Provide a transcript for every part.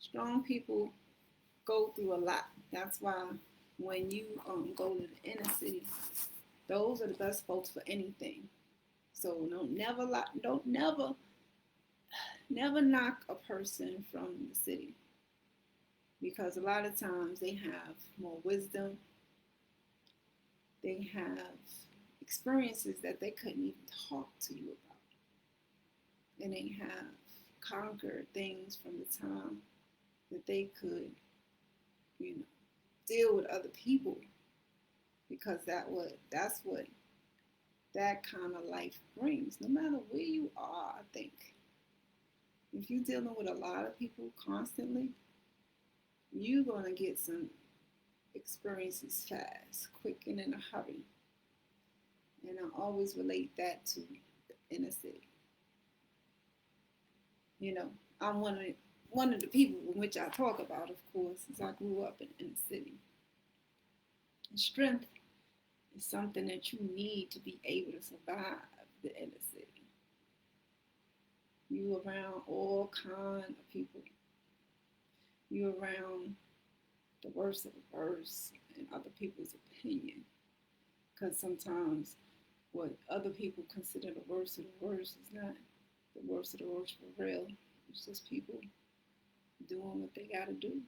Strong people go through a lot. That's why when you go to the inner city, those are the best folks for anything. So don't never knock a person from the city because a lot of times they have more wisdom, they have experiences that they couldn't even talk to you about, and they have conquered things from the time that they could, you know, deal with other people because that's what that kind of life brings. No matter where you are, I think if you're dealing with a lot of people constantly, you're gonna get some experiences fast, quick, and in a hurry. And I always relate that to the inner city. You know, I'm one of the people in which I talk about, of course, since I grew up in the city. And strength is something that you need to be able to survive the inner city. You around all kind of people. You around the worst of the worst and other people's opinion. Because sometimes what other people consider the worst of the worst is not the worst of the worst for real. It's just people doing what they gotta do.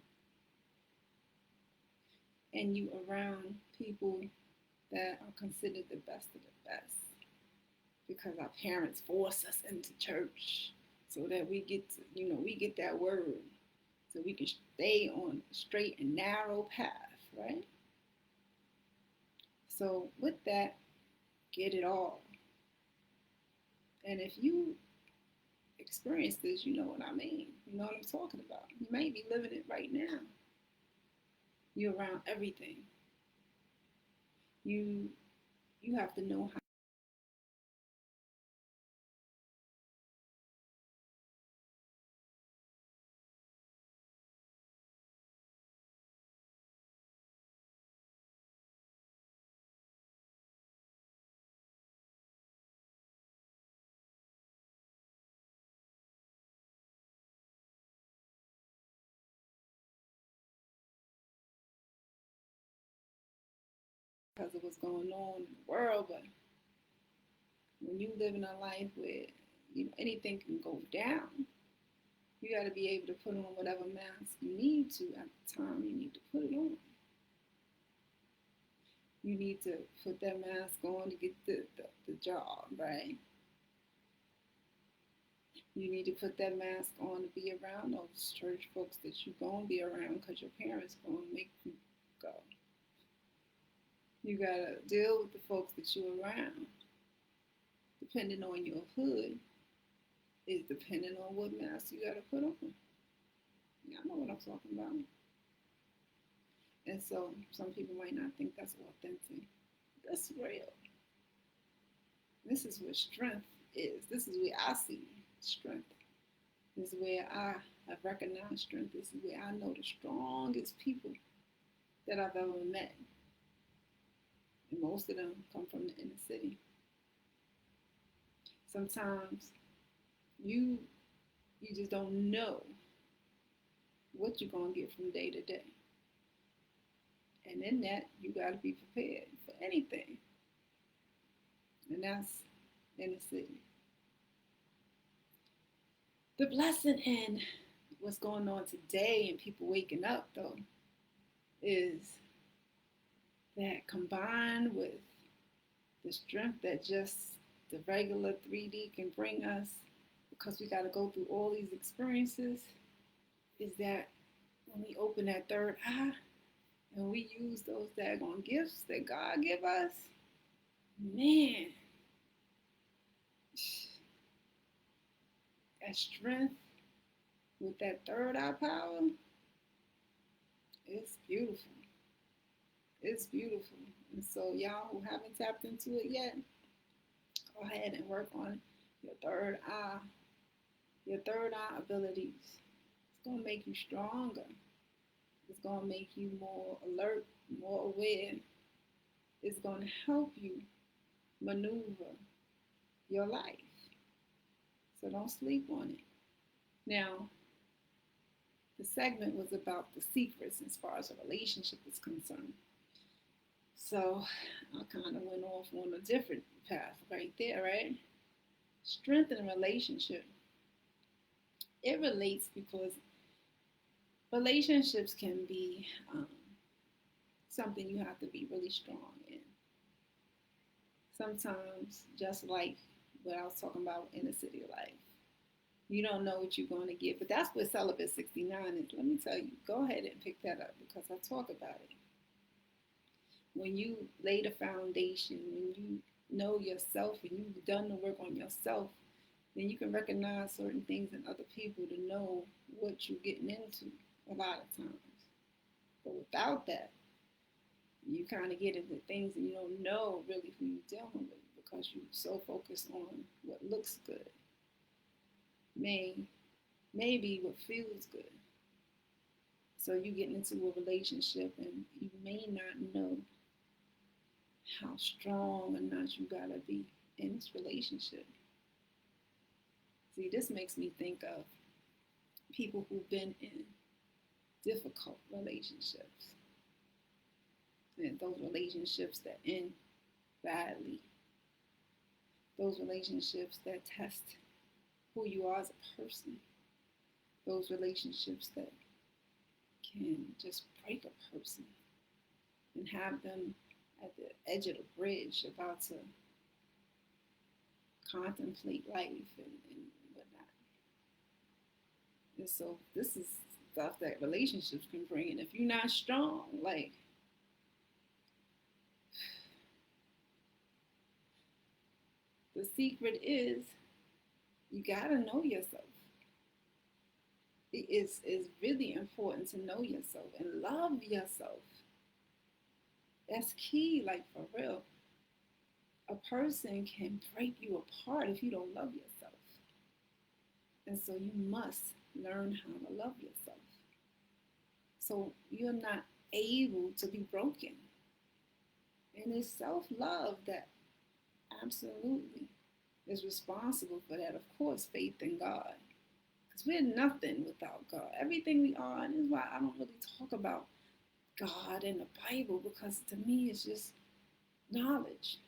And you around people that are considered the best of the best. Because our parents force us into church so that we get to, we get that word. So we can stay on a straight and narrow path, right? So with that, get it all. And if you experience this, you know what I mean. You know what I'm talking about. You may be living it right now. You're around everything. You have to know how because of what's going on in the world, but when you live in a life where anything can go down, you got to be able to put on whatever mask you need to at the time you need to put it on. You need to put that mask on to get the job, right? You need to put that mask on to be around those church folks that you're going to be around because your parents going to make you go. You got to deal with the folks that you're around. Depending on your hood is depending on what mask you got to put on. Y'all know what I'm talking about. And so some people might not think that's authentic. That's real. This is what strength is. This is where I see strength. This is where I have recognized strength. This is where I know the strongest people that I've ever met. And most of them come from the inner city. Sometimes you just don't know what you're going to get from day to day. And in that, you got to be prepared for anything. And that's in the city. The blessing in what's going on today and people waking up, though, is that combined with the strength that just the regular 3D can bring us, because we got to go through all these experiences, is that when we open that third eye and we use those daggone gifts that God give us, man, that strength with that third eye power, it's beautiful. It's beautiful. And so y'all who haven't tapped into it yet, go ahead and work on your third eye abilities. It's going to make you stronger. It's going to make you more alert, more aware. It's going to help you maneuver your life. So don't sleep on it. Now, The segment was about the secrets as far as a relationship is concerned. So I kind of went off on a different path right there, right? Strengthen a relationship. It relates because relationships can be something you have to be really strong in. Sometimes, just like what I was talking about in the city of life, you don't know what you're going to get. But that's what Celibate 69 is. Let me tell you, go ahead and pick that up because I talk about it. When you lay the foundation, when you know yourself and you've done the work on yourself, then you can recognize certain things in other people to know what you're getting into a lot of times. But without that, you kind of get into things and you don't know really who you're dealing with because you're so focused on what looks good, maybe what feels good. So you get into a relationship and you may not know how strong or not you gotta be in this relationship. See, this makes me think of people who've been in difficult relationships and those relationships that end badly, those relationships that test who you are as a person, those relationships that can just break a person and have them at the edge of the bridge about to contemplate life and whatnot. And so this is stuff that relationships can bring. And if you're not strong, like, the secret is you gotta know yourself. It's really important to know yourself and love yourself. That's key, like for real. A person can break you apart if you don't love yourself. And so you must learn how to love yourself. So you're not able to be broken. And it's self-love that absolutely is responsible for that. Of course, faith in God. Because we're nothing without God. Everything we are, and this is why I don't really talk about God in the Bible, because to me it's just knowledge.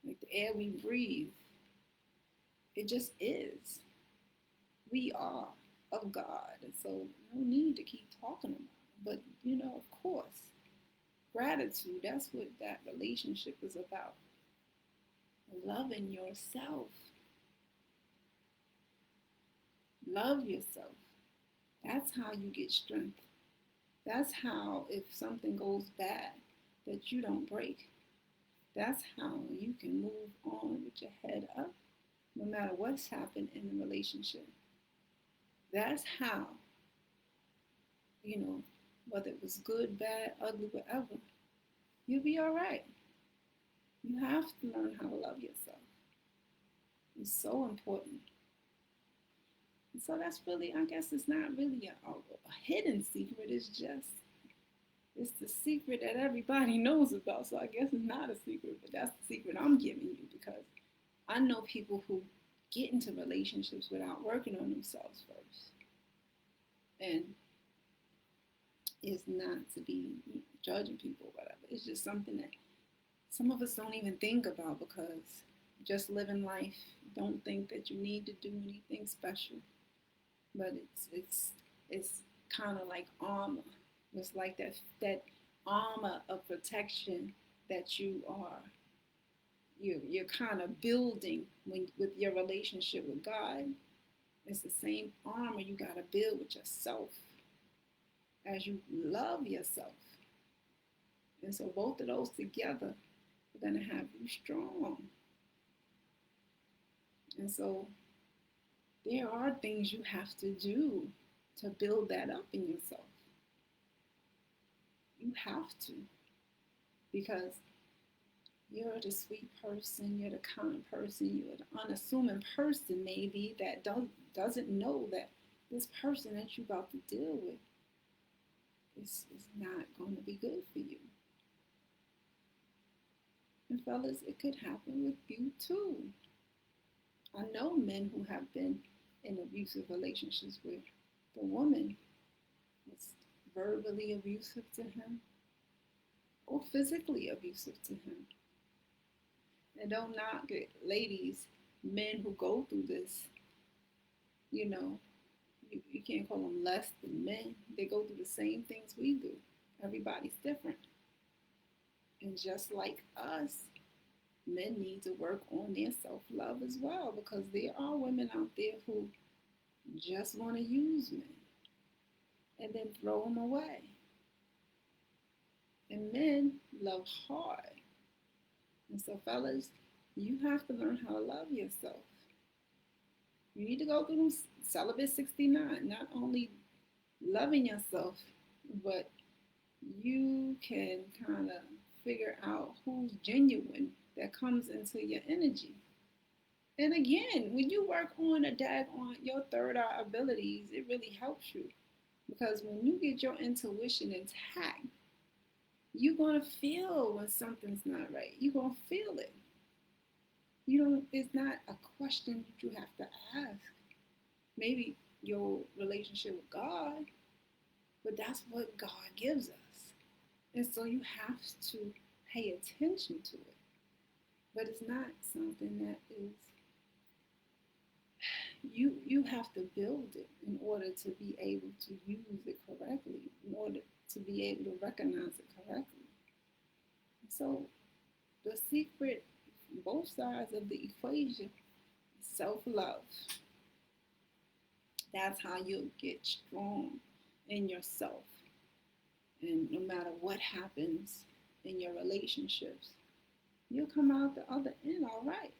Like the air we breathe. It just is. We are of God. And so no need to keep talking about it. But, of course, gratitude, that's what that relationship is about. Loving yourself. Love yourself. That's how you get strength. That's how, if something goes bad, that you don't break. That's how you can move on with your head up, no matter what's happened in the relationship. That's how, whether it was good, bad, ugly, whatever, you'll be all right. You have to learn how to love yourself. It's so important. And so that's really, I guess it's not really a hidden secret. It's the secret that everybody knows about. So I guess it's not a secret, but that's the secret I'm giving you, because I know people who get into relationships without working on themselves first. And it's not to be judging people or whatever. It's just something that some of us don't even think about, because just living life, don't think that you need to do anything special. But it's kind of like armor. It's like that armor of protection that you're kind of building with your relationship with God. It's the same armor you got to build with yourself as you love yourself. And so both of those together are going to have you strong. And so there are things you have to do to build that up in yourself. You have to. Because you're the sweet person, you're the kind person, you're the unassuming person maybe that doesn't know that this person that you're about to deal with is not going to be good for you. And fellas, it could happen with you too. I know men who have been in abusive relationships where the woman verbally abusive to him or physically abusive to him. And don't knock it, ladies, men who go through this, you know, you can't call them less than men. They go through the same things we do. Everybody's different. And just like us, men need to work on their self love as well, because there are women out there who just want to use men and then throw them away. And men love hard. And so, fellas, you have to learn how to love yourself. You need to go through Celibate 69, not only loving yourself, but you can kind of figure out who's genuine that comes into your energy. And again, when you work on on your third eye abilities, it really helps you. Because when you get your intuition intact, you're gonna feel when something's not right. You're gonna feel it. You don't, it's not a question that you have to ask. Maybe your relationship with God, but that's what God gives us. And so you have to pay attention to it. But it's not something that is, you have to build it in order to be able to use it correctly, in order to be able to recognize it correctly. So the secret, both sides of the equation, self-love. That's how you'll get strong in yourself. And no matter what happens in your relationships, you'll come out the other end all right.